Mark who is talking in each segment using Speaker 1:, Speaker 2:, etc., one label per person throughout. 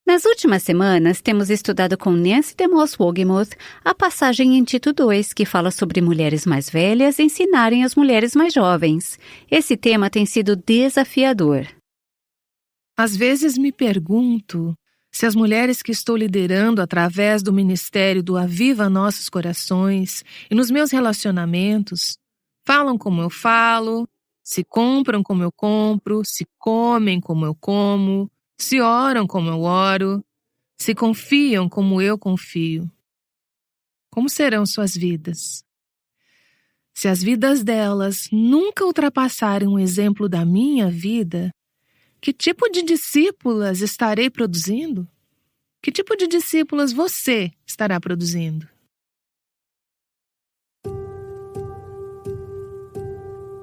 Speaker 1: Nas últimas semanas, temos estudado com Nancy DeMoss Wolgemuth a passagem em Tito 2, que fala sobre mulheres mais velhas ensinarem as mulheres mais jovens. Esse tema tem sido desafiador.
Speaker 2: Às vezes me pergunto se as mulheres que estou liderando através do ministério do Aviva Nossos Corações e nos meus relacionamentos falam como eu falo, se compram como eu compro, se comem como eu como, se oram como eu oro, se confiam como eu confio. Como serão suas vidas? Se as vidas delas nunca ultrapassarem um exemplo da minha vida, que tipo de discípulas estarei produzindo? Que tipo de discípulas você estará produzindo?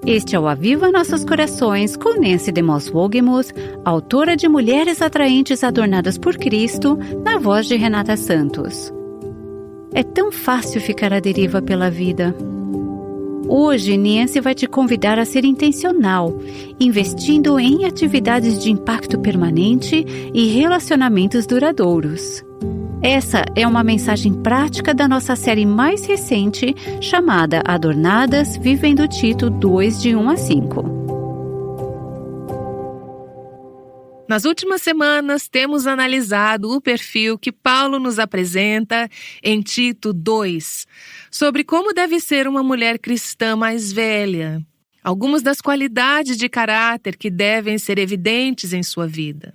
Speaker 1: Este é o Aviva Nossos Corações com Nancy DeMoss Wolgemuth, autora de Mulheres Atraentes Adornadas por Cristo, na voz de Renata Santos. É tão fácil ficar à deriva pela vida. Hoje, Nancy vai te convidar a ser intencional, investindo em atividades de impacto permanente e relacionamentos duradouros. Essa é uma mensagem prática da nossa série mais recente, chamada Adornadas, Vivendo Tito 2, de 1 a 5.
Speaker 2: Nas últimas semanas, temos analisado o perfil que Paulo nos apresenta em Tito 2, sobre como deve ser uma mulher cristã mais velha, algumas das qualidades de caráter que devem ser evidentes em sua vida.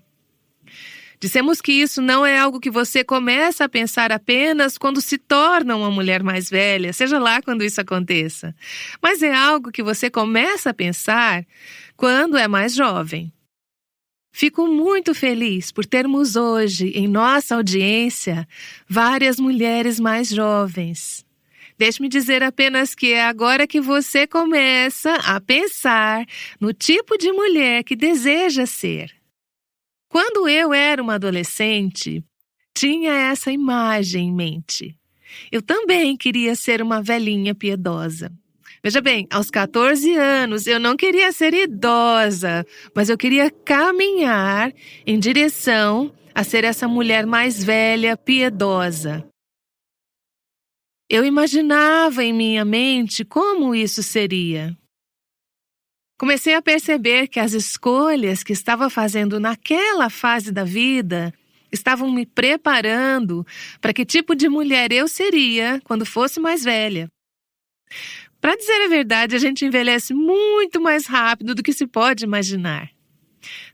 Speaker 2: Dissemos que isso não é algo que você começa a pensar apenas quando se torna uma mulher mais velha, seja lá quando isso aconteça, mas é algo que você começa a pensar quando é mais jovem. Fico muito feliz por termos hoje, em nossa audiência, várias mulheres mais jovens. Deixe-me dizer apenas que é agora que você começa a pensar no tipo de mulher que deseja ser. Quando eu era uma adolescente, tinha essa imagem em mente. Eu também queria ser uma velhinha piedosa. Veja bem, aos 14 anos eu não queria ser idosa, mas eu queria caminhar em direção a ser essa mulher mais velha, piedosa. Eu imaginava em minha mente como isso seria. Comecei a perceber que as escolhas que estava fazendo naquela fase da vida estavam me preparando para que tipo de mulher eu seria quando fosse mais velha. Para dizer a verdade, a gente envelhece muito mais rápido do que se pode imaginar.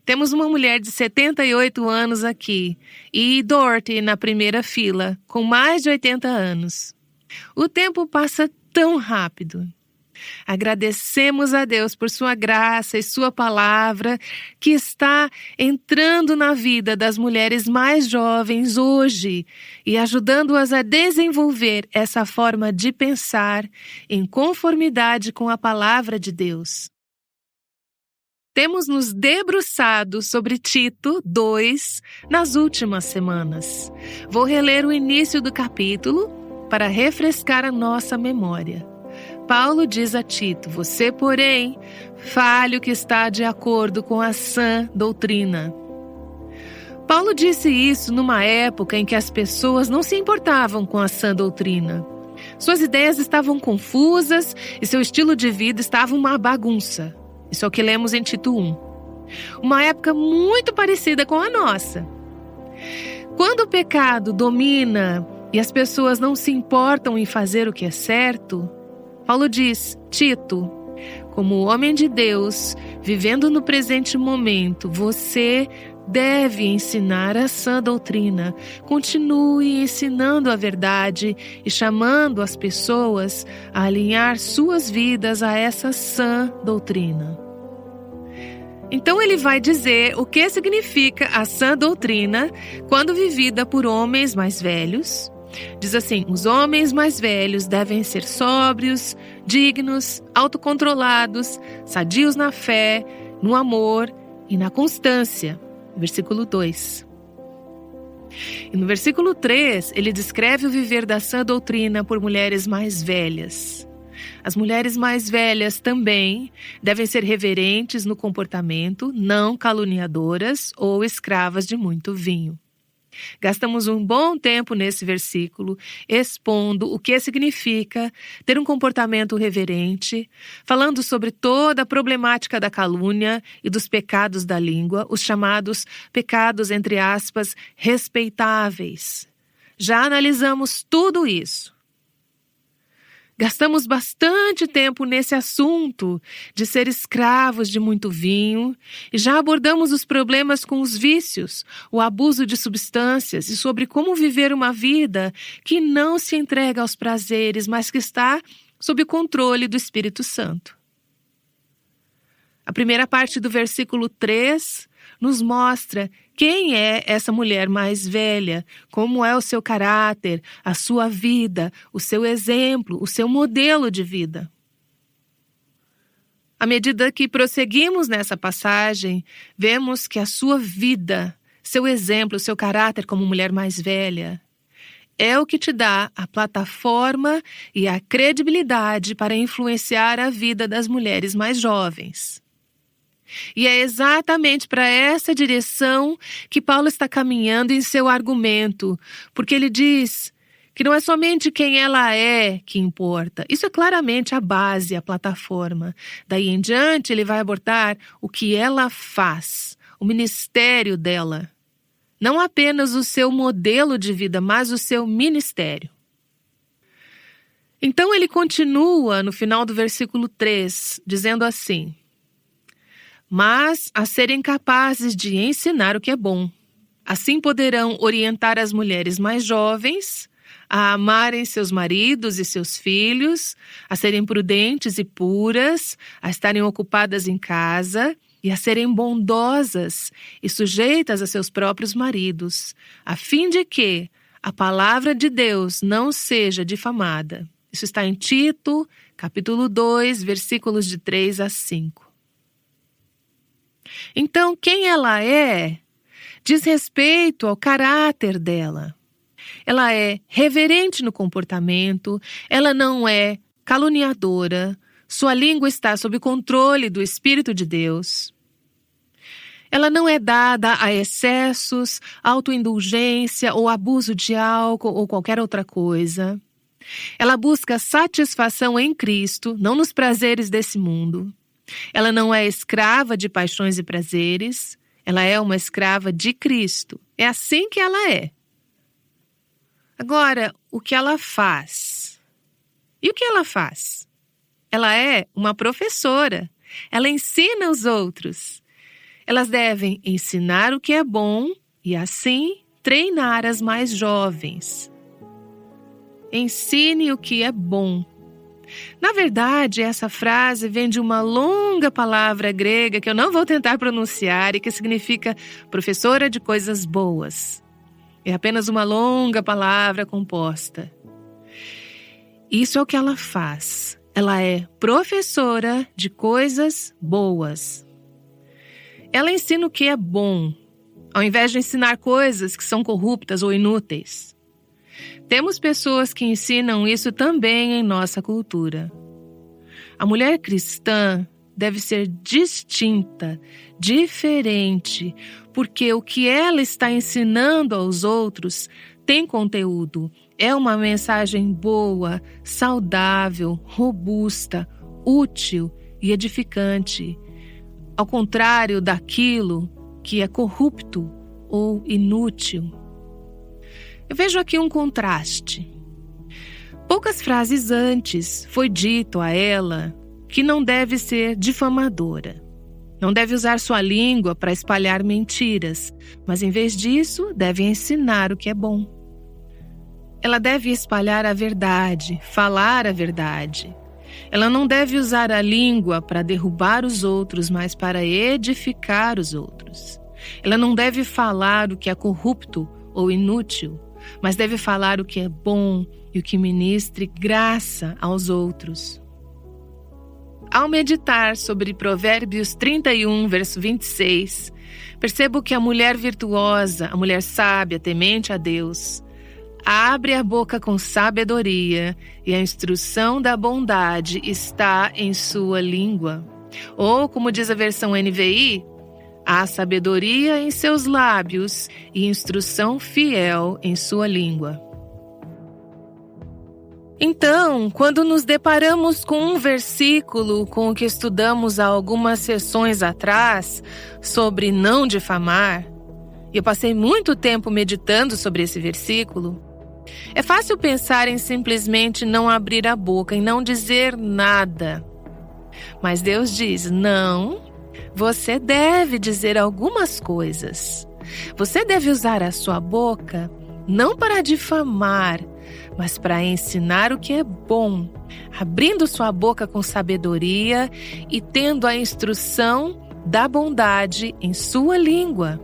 Speaker 2: Temos uma mulher de 78 anos aqui e Dorothy na primeira fila, com mais de 80 anos. O tempo passa tão rápido. Agradecemos a Deus por sua graça e sua palavra que está entrando na vida das mulheres mais jovens hoje e ajudando-as a desenvolver essa forma de pensar em conformidade com a palavra de Deus. Temos nos debruçado sobre Tito 2 nas últimas semanas. Vou reler o início do capítulo para refrescar a nossa memória. Paulo diz a Tito: você, porém, fale o que está de acordo com a sã doutrina. Paulo disse isso numa época em que as pessoas não se importavam com a sã doutrina. Suas ideias estavam confusas e seu estilo de vida estava uma bagunça. Isso é o que lemos em Tito 1. Uma época muito parecida com a nossa. Quando o pecado domina e as pessoas não se importam em fazer o que é certo, Paulo diz: Tito, como homem de Deus, vivendo no presente momento, você deve ensinar a sã doutrina. Continue ensinando a verdade e chamando as pessoas a alinhar suas vidas a essa sã doutrina. Então ele vai dizer o que significa a sã doutrina quando vivida por homens mais velhos. Diz assim: os homens mais velhos devem ser sóbrios, dignos, autocontrolados, sadios na fé, no amor e na constância. Versículo 2. E no versículo 3, ele descreve o viver da sã doutrina por mulheres mais velhas. As mulheres mais velhas também devem ser reverentes no comportamento, não caluniadoras ou escravas de muito vinho. Gastamos um bom tempo nesse versículo, expondo o que significa ter um comportamento reverente, falando sobre toda a problemática da calúnia e dos pecados da língua, os chamados pecados, entre aspas, respeitáveis. Já analisamos tudo isso. Gastamos bastante tempo nesse assunto de ser escravos de muito vinho e já abordamos os problemas com os vícios, o abuso de substâncias e sobre como viver uma vida que não se entrega aos prazeres, mas que está sob o controle do Espírito Santo. A primeira parte do versículo 3 nos mostra quem é essa mulher mais velha, como é o seu caráter, a sua vida, o seu exemplo, o seu modelo de vida. À medida que prosseguimos nessa passagem, vemos que a sua vida, seu exemplo, seu caráter como mulher mais velha, é o que te dá a plataforma e a credibilidade para influenciar a vida das mulheres mais jovens. E é exatamente para essa direção que Paulo está caminhando em seu argumento, porque ele diz que não é somente quem ela é que importa. Isso é claramente a base, a plataforma. Daí em diante ele vai abordar o que ela faz, o ministério dela. Não apenas o seu modelo de vida, mas o seu ministério. Então ele continua no final do versículo 3, dizendo assim: mas a serem capazes de ensinar o que é bom. Assim poderão orientar as mulheres mais jovens a amarem seus maridos e seus filhos, a serem prudentes e puras, a estarem ocupadas em casa e a serem bondosas e sujeitas a seus próprios maridos, a fim de que a palavra de Deus não seja difamada. Isso está em Tito, capítulo 2, versículos de 3 a 5. Então, quem ela é diz respeito ao caráter dela. Ela é reverente no comportamento, ela não é caluniadora, sua língua está sob controle do Espírito de Deus. Ela não é dada a excessos, autoindulgência ou abuso de álcool ou qualquer outra coisa. Ela busca satisfação em Cristo, não nos prazeres desse mundo. Ela não é escrava de paixões e prazeres, ela é uma escrava de Cristo. É assim que ela é. Agora, o que ela faz? E o que ela faz? Ela é uma professora. Ela ensina os outros. Elas devem ensinar o que é bom e, assim, treinar as mais jovens. Ensine o que é bom. Na verdade, essa frase vem de uma longa palavra grega que eu não vou tentar pronunciar e que significa professora de coisas boas. É apenas uma longa palavra composta. Isso é o que ela faz. Ela é professora de coisas boas. Ela ensina o que é bom, ao invés de ensinar coisas que são corruptas ou inúteis. Temos pessoas que ensinam isso também em nossa cultura. A mulher cristã deve ser distinta, diferente, porque o que ela está ensinando aos outros tem conteúdo. É uma mensagem boa, saudável, robusta, útil e edificante. Ao contrário daquilo que é corrupto ou inútil. Eu vejo aqui um contraste. Poucas frases antes foi dito a ela que não deve ser difamadora. Não deve usar sua língua para espalhar mentiras, mas em vez disso, deve ensinar o que é bom. Ela deve espalhar a verdade, falar a verdade. Ela não deve usar a língua para derrubar os outros, mas para edificar os outros. Ela não deve falar o que é corrupto ou inútil, mas deve falar o que é bom e o que ministre graça aos outros. Ao meditar sobre Provérbios 31, verso 26, percebo que a mulher virtuosa, a mulher sábia, temente a Deus, abre a boca com sabedoria e a instrução da bondade está em sua língua. Ou, como diz a versão NVI, Há sabedoria em seus lábios e instrução fiel em sua língua. Então, quando nos deparamos com um versículo com o que estudamos há algumas sessões atrás, sobre não difamar, e eu passei muito tempo meditando sobre esse versículo, é fácil pensar em simplesmente não abrir a boca e não dizer nada. Mas Deus diz, não, você deve dizer algumas coisas. Você deve usar a sua boca não para difamar, mas para ensinar o que é bom, abrindo sua boca com sabedoria e tendo a instrução da bondade em sua língua.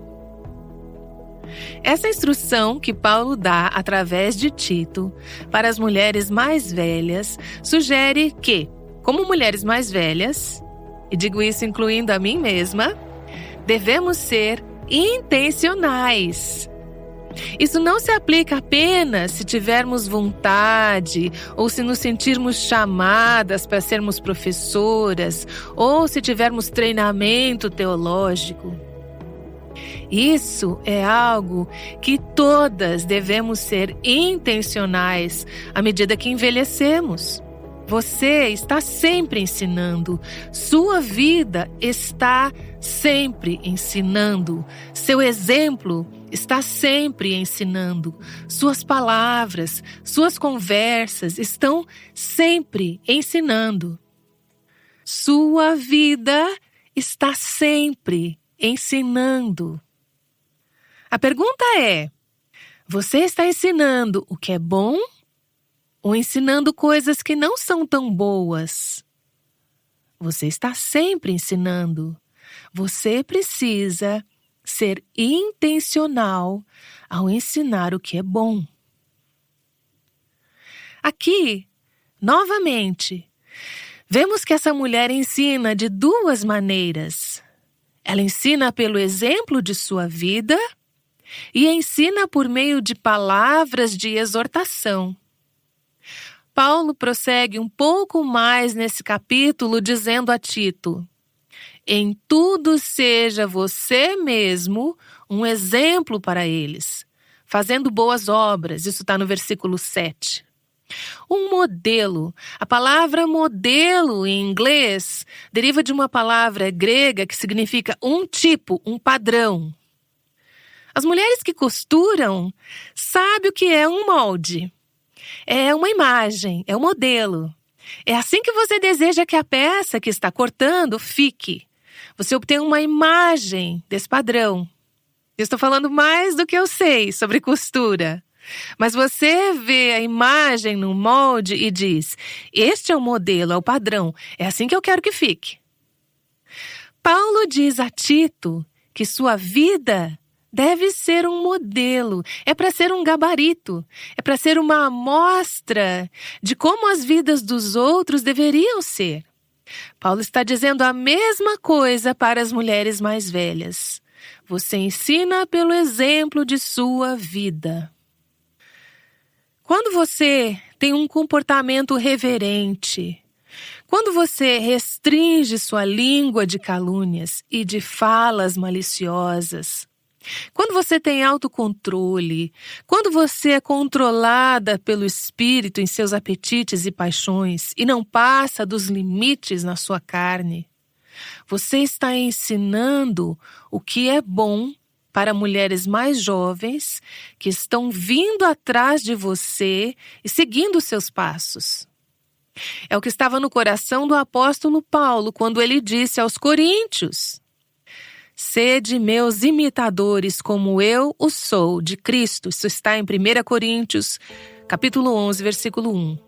Speaker 2: Essa instrução que Paulo dá através de Tito para as mulheres mais velhas sugere que, como mulheres mais velhas, e digo isso incluindo a mim mesma, devemos ser intencionais. Isso não se aplica apenas se tivermos vontade ou se nos sentirmos chamadas para sermos professoras ou se tivermos treinamento teológico. Isso é algo que todas devemos ser intencionais à medida que envelhecemos. Você está sempre ensinando. Sua vida está sempre ensinando. Seu exemplo está sempre ensinando. Suas palavras, suas conversas estão sempre ensinando. Sua vida está sempre ensinando. A pergunta é: você está ensinando o que é bom ou ensinando coisas que não são tão boas? Você está sempre ensinando. Você precisa ser intencional ao ensinar o que é bom. Aqui, novamente, vemos que essa mulher ensina de duas maneiras. Ela ensina pelo exemplo de sua vida e ensina por meio de palavras de exortação. Paulo prossegue um pouco mais nesse capítulo dizendo a Tito: em tudo seja você mesmo um exemplo para eles, fazendo boas obras. Isso está no versículo 7. Um modelo. A palavra modelo em inglês deriva de uma palavra grega que significa um tipo, um padrão. As mulheres que costuram sabem o que é um molde. É uma imagem, é um modelo. É assim que você deseja que a peça que está cortando fique. Você obtém uma imagem desse padrão. Eu estou falando mais do que eu sei sobre costura. Mas você vê a imagem no molde e diz: este é o modelo, é o padrão, é assim que eu quero que fique. Paulo diz a Tito que sua vida deve ser um modelo, é para ser um gabarito, é para ser uma amostra de como as vidas dos outros deveriam ser. Paulo está dizendo a mesma coisa para as mulheres mais velhas. Você ensina pelo exemplo de sua vida. Quando você tem um comportamento reverente, quando você restringe sua língua de calúnias e de falas maliciosas, quando você tem autocontrole, quando você é controlada pelo Espírito em seus apetites e paixões e não passa dos limites na sua carne, você está ensinando o que é bom para mulheres mais jovens que estão vindo atrás de você e seguindo os seus passos. É o que estava no coração do apóstolo Paulo quando ele disse aos coríntios: sede meus imitadores como eu o sou de Cristo. Isso está em 1 Coríntios, capítulo 11, versículo 1.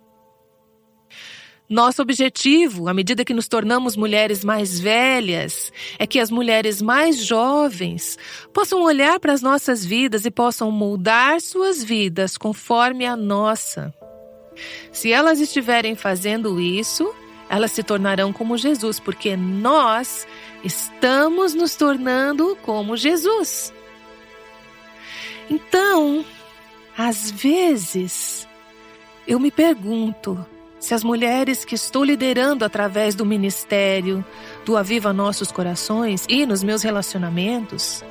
Speaker 2: Nosso objetivo, à medida que nos tornamos mulheres mais velhas, é que as mulheres mais jovens possam olhar para as nossas vidas e possam moldar suas vidas conforme a nossa. Se elas estiverem fazendo isso, elas se tornarão como Jesus, porque nós estamos nos tornando como Jesus. Então, às vezes, eu me pergunto, se as mulheres que estou liderando através do ministério do Aviva Nossos Corações e nos meus relacionamentos,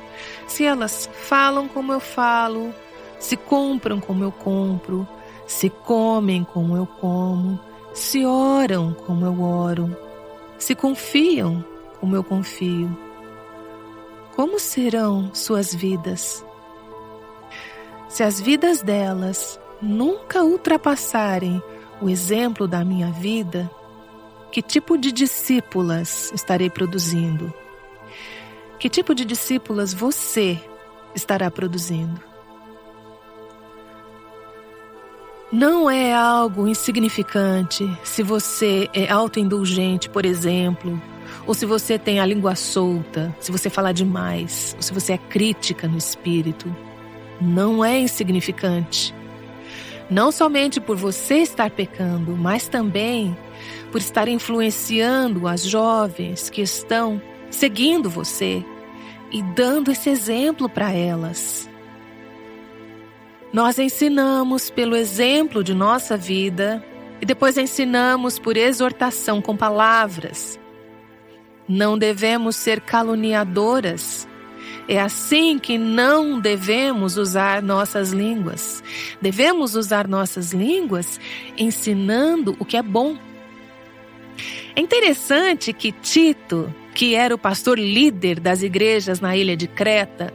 Speaker 2: se elas falam como eu falo, se compram como eu compro, se comem como eu como, se oram como eu oro, se confiam como eu confio. Como serão suas vidas? Se as vidas delas nunca ultrapassarem o exemplo da minha vida, que tipo de discípulas estarei produzindo? Que tipo de discípulas você estará produzindo? Não é algo insignificante se você é autoindulgente, por exemplo, ou se você tem a língua solta, se você fala demais, ou se você é crítica no espírito. Não é insignificante. Não somente por você estar pecando, mas também por estar influenciando as jovens que estão seguindo você e dando esse exemplo para elas. Nós ensinamos pelo exemplo de nossa vida e depois ensinamos por exortação com palavras. Não devemos ser caluniadoras. É assim que não devemos usar nossas línguas. Devemos usar nossas línguas ensinando o que é bom. É interessante que Tito, que era o pastor líder das igrejas na ilha de Creta,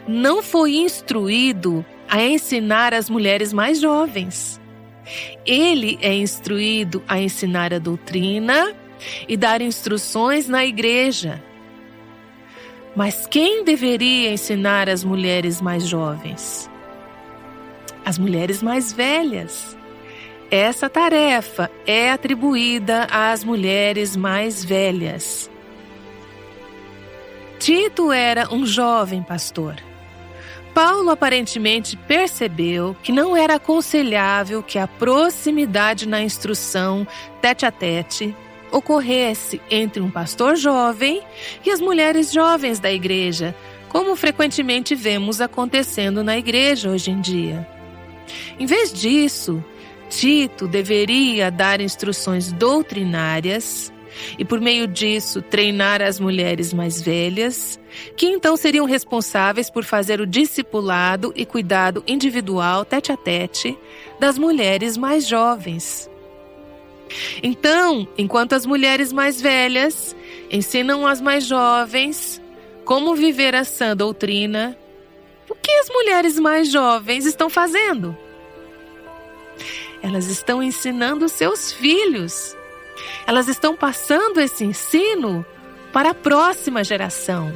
Speaker 2: não foi instruído a ensinar as mulheres mais jovens. Ele é instruído a ensinar a doutrina e dar instruções na igreja. Mas quem deveria ensinar as mulheres mais jovens? As mulheres mais velhas. Essa tarefa é atribuída às mulheres mais velhas. Tito era um jovem pastor. Paulo aparentemente percebeu que não era aconselhável que a proximidade na instrução tete-a-tete ocorresse entre um pastor jovem e as mulheres jovens da igreja, como frequentemente vemos acontecendo na igreja hoje em dia. Em vez disso, Tito deveria dar instruções doutrinárias e, por meio disso, treinar as mulheres mais velhas, que então seriam responsáveis por fazer o discipulado e cuidado individual, tete-a-tete, das mulheres mais jovens. Então, enquanto as mulheres mais velhas ensinam as mais jovens como viver a sã doutrina, o que as mulheres mais jovens estão fazendo? Elas estão ensinando seus filhos. Elas estão passando esse ensino para a próxima geração.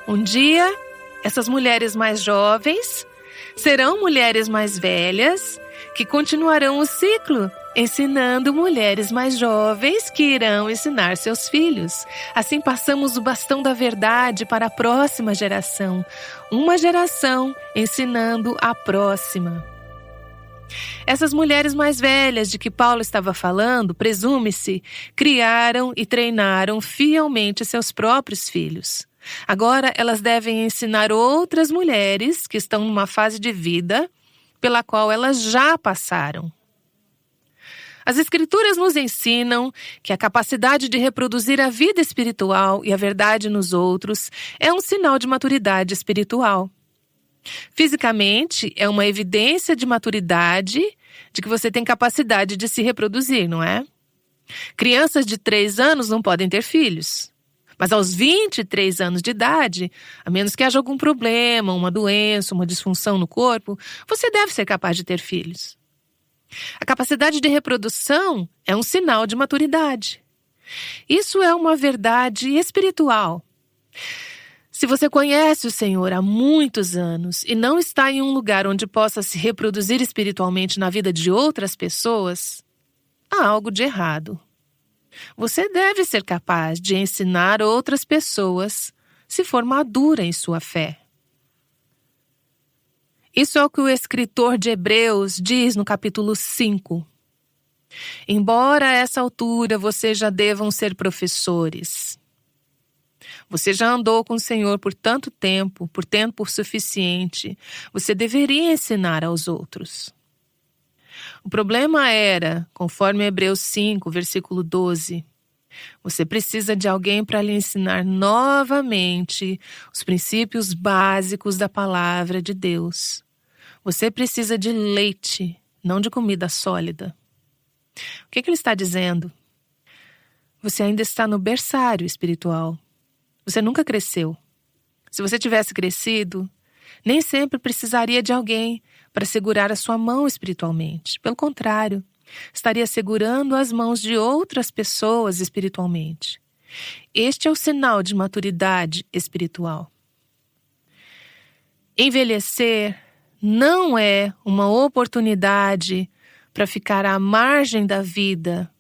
Speaker 2: Um dia, essas mulheres mais jovens serão mulheres mais velhas que continuarão o ciclo, ensinando mulheres mais jovens que irão ensinar seus filhos. Assim passamos o bastão da verdade para a próxima geração. Uma geração ensinando a próxima. Essas mulheres mais velhas de que Paulo estava falando, presume-se, criaram e treinaram fielmente seus próprios filhos. Agora elas devem ensinar outras mulheres que estão numa fase de vida pela qual elas já passaram. As Escrituras nos ensinam que a capacidade de reproduzir a vida espiritual e a verdade nos outros é um sinal de maturidade espiritual. Fisicamente, é uma evidência de maturidade, de que você tem capacidade de se reproduzir, não é? Crianças de 3 anos não podem ter filhos. Mas aos 23 anos de idade, a menos que haja algum problema, uma doença, uma disfunção no corpo, você deve ser capaz de ter filhos. A capacidade de reprodução é um sinal de maturidade. Isso é uma verdade espiritual. Se você conhece o Senhor há muitos anos e não está em um lugar onde possa se reproduzir espiritualmente na vida de outras pessoas, há algo de errado. Você deve ser capaz de ensinar outras pessoas se for madura em sua fé. Isso é o que o escritor de Hebreus diz no capítulo 5. Embora a essa altura vocês já devam ser professores. Você já andou com o Senhor por tanto tempo, por tempo suficiente. Você deveria ensinar aos outros. O problema era, conforme Hebreus 5, versículo 12, você precisa de alguém para lhe ensinar novamente os princípios básicos da palavra de Deus. Você precisa de leite, não de comida sólida. O que ele está dizendo? Você ainda está no berçário espiritual. Você nunca cresceu. Se você tivesse crescido, nem sempre precisaria de alguém para segurar a sua mão espiritualmente. Pelo contrário, estaria segurando as mãos de outras pessoas espiritualmente. Este é o sinal de maturidade espiritual. Envelhecer não é uma oportunidade para ficar à margem da vida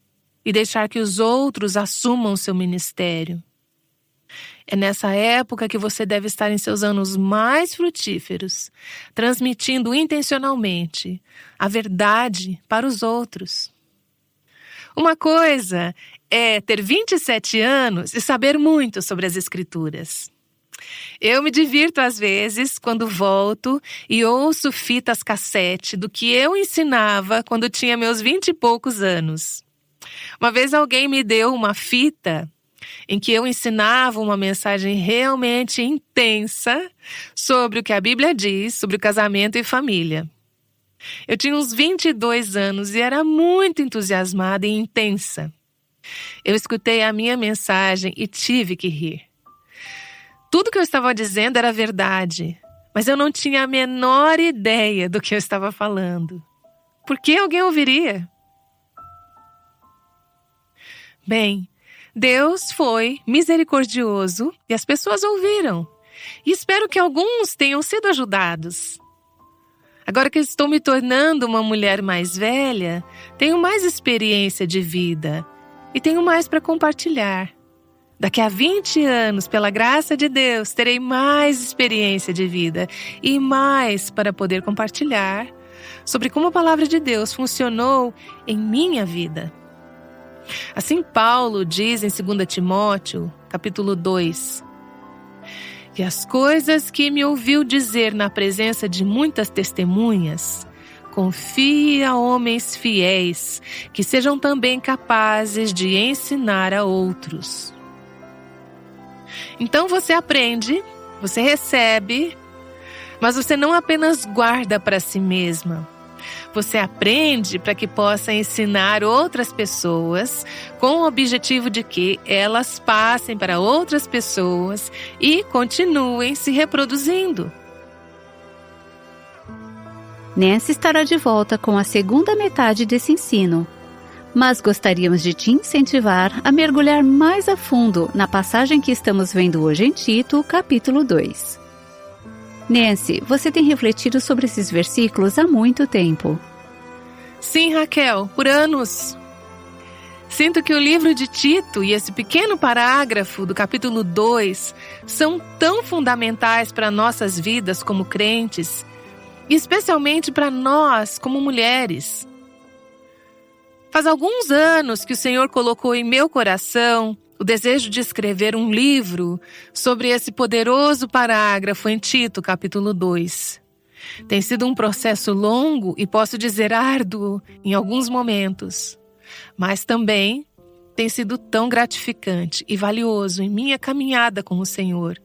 Speaker 2: e deixar que os outros assumam seu ministério. É nessa época que você deve estar em seus anos mais frutíferos, transmitindo intencionalmente a verdade para os outros. Uma coisa é ter 27 anos e saber muito sobre as Escrituras. Eu me divirto às vezes quando volto e ouço fitas cassete do que eu ensinava quando tinha meus 20 e poucos anos. Uma vez alguém me deu uma fita em que eu ensinava uma mensagem realmente intensa sobre o que a Bíblia diz sobre o casamento e família. Eu tinha uns 22 anos e era muito entusiasmada e intensa. Eu escutei a minha mensagem e tive que rir. Tudo que eu estava dizendo era verdade, mas eu não tinha a menor ideia do que eu estava falando. Por que alguém ouviria? Bem, Deus foi misericordioso e as pessoas ouviram. E espero que alguns tenham sido ajudados. Agora que estou me tornando uma mulher mais velha, tenho mais experiência de vida e tenho mais para compartilhar. Daqui a 20 anos, pela graça de Deus, terei mais experiência de vida e mais para poder compartilhar sobre como a palavra de Deus funcionou em minha vida. Assim Paulo diz em 2 Timóteo, capítulo 2, que as coisas que me ouviu dizer na presença de muitas testemunhas, confie a homens fiéis, que sejam também capazes de ensinar a outros. Então você aprende, você recebe, mas você não apenas guarda para si mesma. Você aprende para que possa ensinar outras pessoas com o objetivo de que elas passem para outras pessoas e continuem se reproduzindo.
Speaker 1: Nancy estará de volta com a segunda metade desse ensino, mas gostaríamos de te incentivar a mergulhar mais a fundo na passagem que estamos vendo hoje em Tito, capítulo 2. Nancy, você tem refletido sobre esses versículos há muito tempo.
Speaker 2: Sim, Raquel, por anos. Sinto que o livro de Tito e esse pequeno parágrafo do capítulo 2 são tão fundamentais para nossas vidas como crentes, e especialmente para nós como mulheres. Faz alguns anos que o Senhor colocou em meu coração o desejo de escrever um livro sobre esse poderoso parágrafo em Tito, capítulo 2. Tem sido um processo longo e posso dizer árduo em alguns momentos, mas também tem sido tão gratificante e valioso em minha caminhada com o Senhor,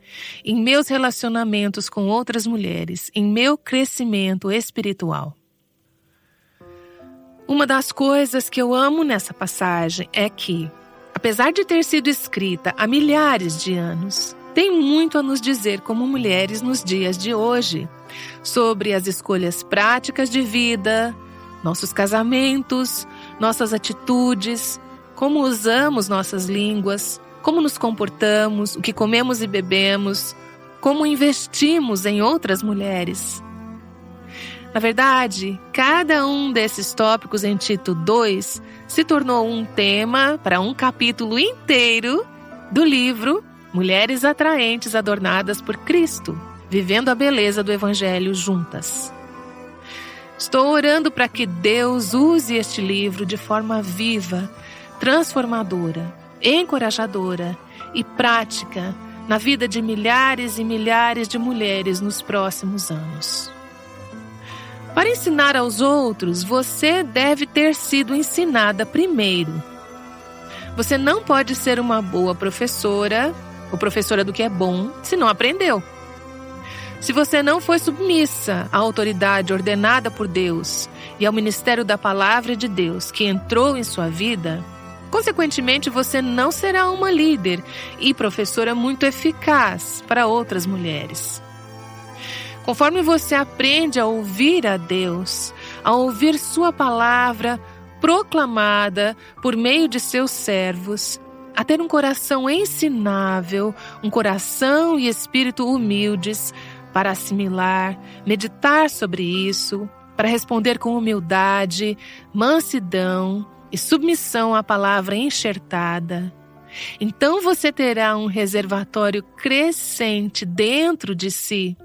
Speaker 2: em meus relacionamentos com outras mulheres, em meu crescimento espiritual. Uma das coisas que eu amo nessa passagem é que, apesar de ter sido escrita há milhares de anos, tem muito a nos dizer como mulheres nos dias de hoje, sobre as escolhas práticas de vida, nossos casamentos, nossas atitudes, como usamos nossas línguas, como nos comportamos, o que comemos e bebemos, como investimos em outras mulheres. Na verdade, cada um desses tópicos em Tito 2 se tornou um tema para um capítulo inteiro do livro Mulheres Atraentes Adornadas por Cristo, vivendo a beleza do Evangelho juntas. Estou orando para que Deus use este livro de forma viva, transformadora, encorajadora e prática na vida de milhares e milhares de mulheres nos próximos anos. Para ensinar aos outros, você deve ter sido ensinada primeiro. Você não pode ser uma boa professora ou professora do que é bom se não aprendeu. Se você não foi submissa à autoridade ordenada por Deus e ao ministério da palavra de Deus que entrou em sua vida, consequentemente você não será uma líder e professora muito eficaz para outras mulheres. Conforme você aprende a ouvir a Deus, a ouvir sua palavra proclamada por meio de seus servos, a ter um coração ensinável, um coração e espírito humildes para assimilar, meditar sobre isso, para responder com humildade, mansidão e submissão à palavra enxertada. Então você terá um reservatório crescente dentro de si,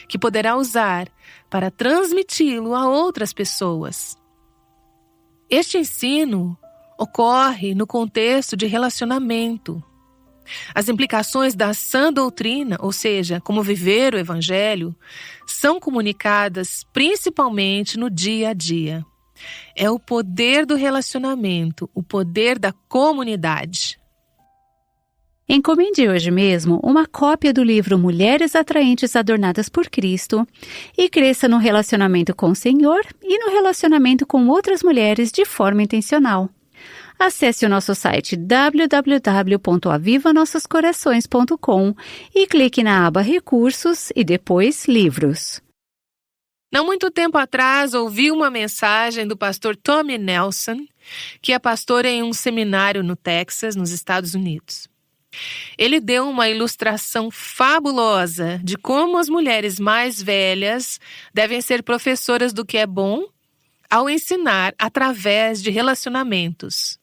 Speaker 2: que poderá usar para transmiti-lo a outras pessoas. Este ensino ocorre no contexto de relacionamento. As implicações da sã doutrina, ou seja, como viver o Evangelho, são comunicadas principalmente no dia a dia. É o poder do relacionamento, o poder da comunidade.
Speaker 1: Encomende hoje mesmo uma cópia do livro Mulheres Atraentes Adornadas por Cristo e cresça no relacionamento com o Senhor e no relacionamento com outras mulheres de forma intencional. Acesse o nosso site www.avivanossoscorações.com e clique na aba Recursos e depois Livros.
Speaker 2: Não muito tempo atrás, ouvi uma mensagem do pastor Tommy Nelson, que é pastor em um seminário no Texas, nos Estados Unidos. Ele deu uma ilustração fabulosa de como as mulheres mais velhas devem ser professoras do que é bom ao ensinar através de relacionamentos.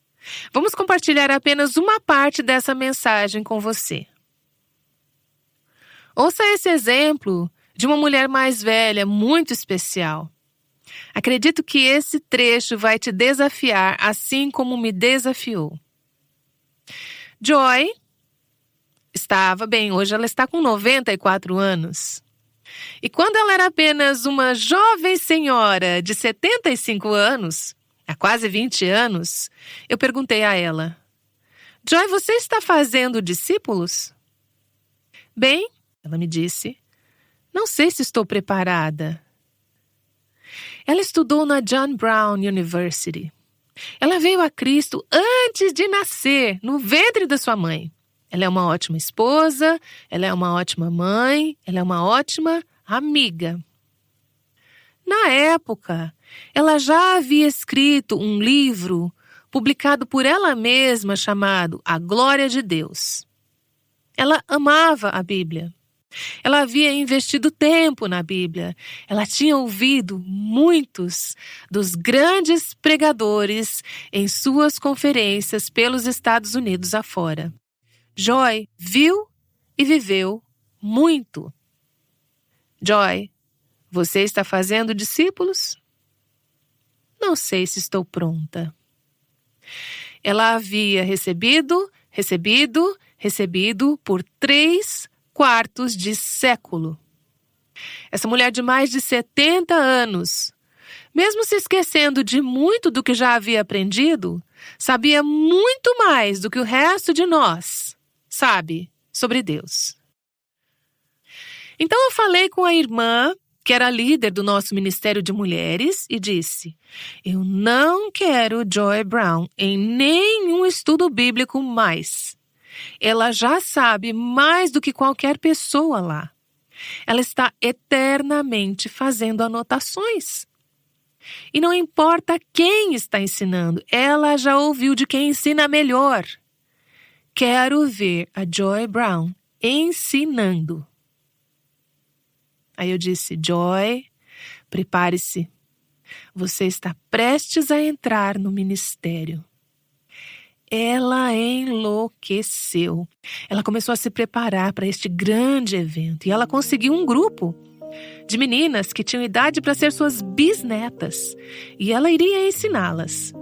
Speaker 2: Vamos compartilhar apenas uma parte dessa mensagem com você. Ouça esse exemplo de uma mulher mais velha, muito especial. Acredito que esse trecho vai te desafiar, assim como me desafiou. Joy hoje ela está com 94 anos. E quando ela era apenas uma jovem senhora de 75 anos, há quase 20 anos, eu perguntei a ela: Joy, você está fazendo discípulos? Bem, ela me disse, não sei se estou preparada. Ela estudou na John Brown University. Ela veio a Cristo antes de nascer, no ventre da sua mãe. Ela é uma ótima esposa, ela é uma ótima mãe, ela é uma ótima amiga. Na época, ela já havia escrito um livro publicado por ela mesma chamado A Glória de Deus. Ela amava a Bíblia. Ela havia investido tempo na Bíblia. Ela tinha ouvido muitos dos grandes pregadores em suas conferências pelos Estados Unidos afora. Joy viu e viveu muito. Joy, você está fazendo discípulos? Não sei se estou pronta. Ela havia recebido por 3/4 de século. Essa mulher de mais de 70 anos, mesmo se esquecendo de muito do que já havia aprendido, sabia muito mais do que o resto de nós sabe sobre Deus. Então eu falei com a irmã, que era líder do nosso Ministério de Mulheres, e disse: eu não quero Joy Brown em nenhum estudo bíblico mais. Ela já sabe mais do que qualquer pessoa lá. Ela está eternamente fazendo anotações. E não importa quem está ensinando, ela já ouviu de quem ensina melhor. Quero ver a Joy Brown ensinando. Aí eu disse: Joy, prepare-se. Você está prestes a entrar no ministério. Ela enlouqueceu. Ela começou a se preparar para este grande evento. E ela conseguiu um grupo de meninas que tinham idade para ser suas bisnetas. E ela iria ensiná-las.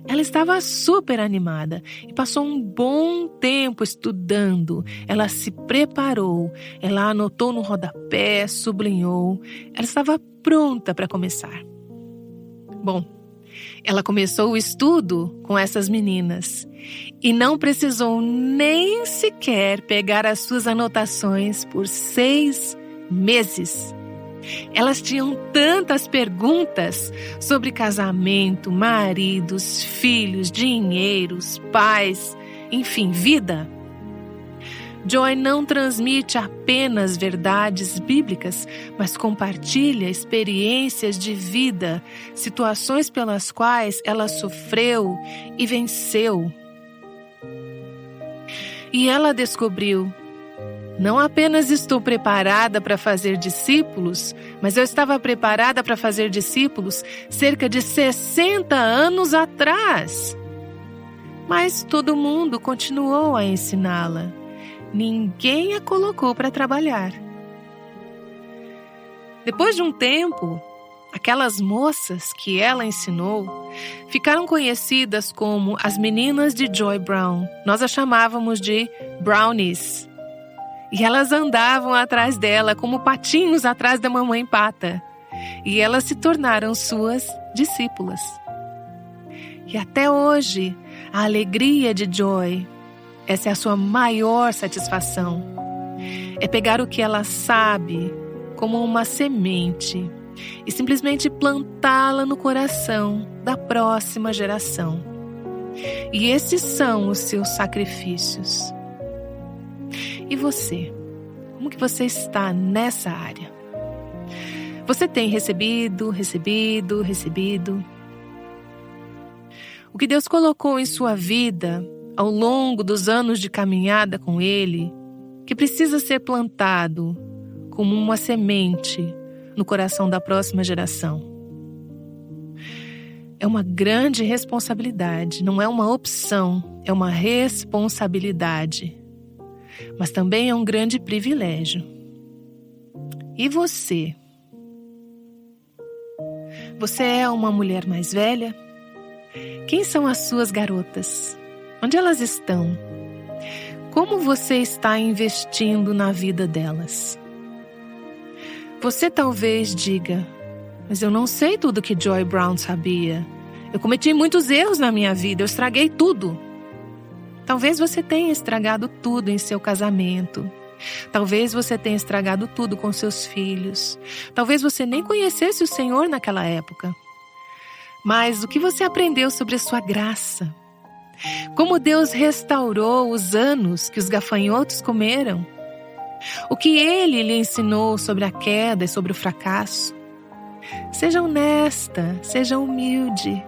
Speaker 2: Ela estava super animada e passou um bom tempo estudando. Ela se preparou, ela anotou no rodapé, sublinhou. Ela estava pronta para começar. Bom, ela começou o estudo com essas meninas e não precisou nem sequer pegar as suas anotações por 6 meses. Elas tinham tantas perguntas sobre casamento, maridos, filhos, dinheiros, pais, enfim, vida. Joy não transmite apenas verdades bíblicas, mas compartilha experiências de vida, situações pelas quais ela sofreu e venceu. E ela descobriu: não apenas estou preparada para fazer discípulos, mas eu estava preparada para fazer discípulos cerca de 60 anos atrás. Mas todo mundo continuou a ensiná-la. Ninguém a colocou para trabalhar. Depois de um tempo, aquelas moças que ela ensinou ficaram conhecidas como as meninas de Joy Brown. Nós as chamávamos de Brownies. E elas andavam atrás dela como patinhos atrás da mamãe pata. E elas se tornaram suas discípulas. E até hoje, a alegria de Joy, essa é a sua maior satisfação. É pegar o que ela sabe como uma semente e simplesmente plantá-la no coração da próxima geração. E esses são os seus sacrifícios. E você? Como que você está nessa área? Você tem recebido? O que Deus colocou em sua vida ao longo dos anos de caminhada com Ele, que precisa ser plantado como uma semente no coração da próxima geração. É uma grande responsabilidade, não é uma opção, é uma responsabilidade. Mas também é um grande privilégio. E você? Você é uma mulher mais velha? Quem são as suas garotas? Onde elas estão? Como você está investindo na vida delas? Você talvez diga: mas eu não sei tudo que Joy Brown sabia. Eu cometi muitos erros na minha vida, eu estraguei tudo. Talvez você tenha estragado tudo em seu casamento. Talvez você tenha estragado tudo com seus filhos. Talvez você nem conhecesse o Senhor naquela época. Mas o que você aprendeu sobre a sua graça? Como Deus restaurou os anos que os gafanhotos comeram? O que Ele lhe ensinou sobre a queda e sobre o fracasso? Seja honesta, seja humilde.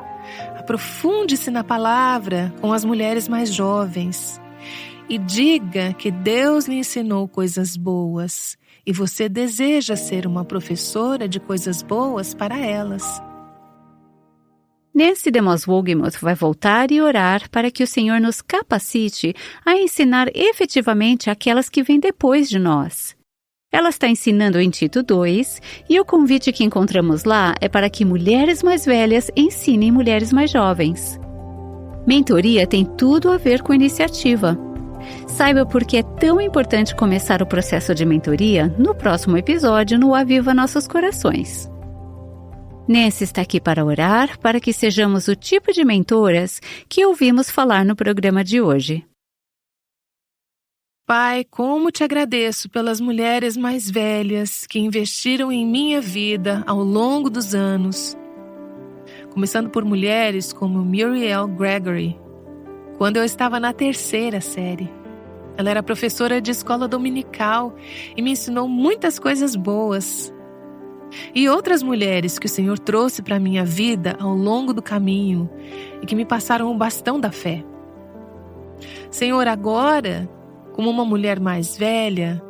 Speaker 2: Aprofunde-se na palavra com as mulheres mais jovens e diga que Deus lhe ensinou coisas boas e você deseja ser uma professora de coisas boas para elas.
Speaker 1: Nancy DeMoss Wogemuth vai voltar e orar para que o Senhor nos capacite a ensinar efetivamente aquelas que vêm depois de nós. Ela está ensinando em Tito 2 e o convite que encontramos lá é para que mulheres mais velhas ensinem mulheres mais jovens. Mentoria tem tudo a ver com iniciativa. Saiba por que é tão importante começar o processo de mentoria no próximo episódio no Aviva Nossos Corações. Nancy está aqui para orar para que sejamos o tipo de mentoras que ouvimos falar no programa de hoje.
Speaker 2: Pai, como te agradeço pelas mulheres mais velhas que investiram em minha vida ao longo dos anos. Começando por mulheres como Muriel Gregory, quando eu estava na 3ª série. Ela era professora de escola dominical e me ensinou muitas coisas boas. E outras mulheres que o Senhor trouxe para a minha vida ao longo do caminho e que me passaram o bastão da fé. Senhor, agora, como uma mulher mais velha,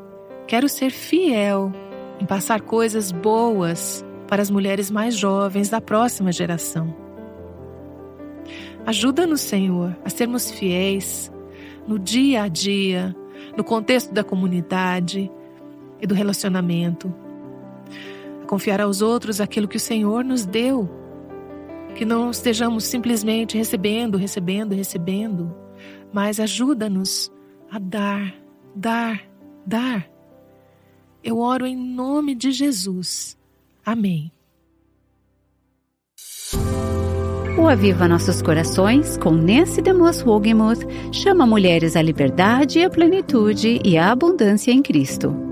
Speaker 2: quero ser fiel em passar coisas boas para as mulheres mais jovens da próxima geração. Ajuda-nos, Senhor, a sermos fiéis no dia a dia, no contexto da comunidade e do relacionamento. A confiar aos outros aquilo que o Senhor nos deu Que não estejamos simplesmente recebendo, mas ajuda-nos a dar. Eu oro em nome de Jesus. Amém.
Speaker 1: O Aviva Nossos Corações, com Nancy DeMoss Wogemuth, chama mulheres à liberdade, à plenitude e à abundância em Cristo.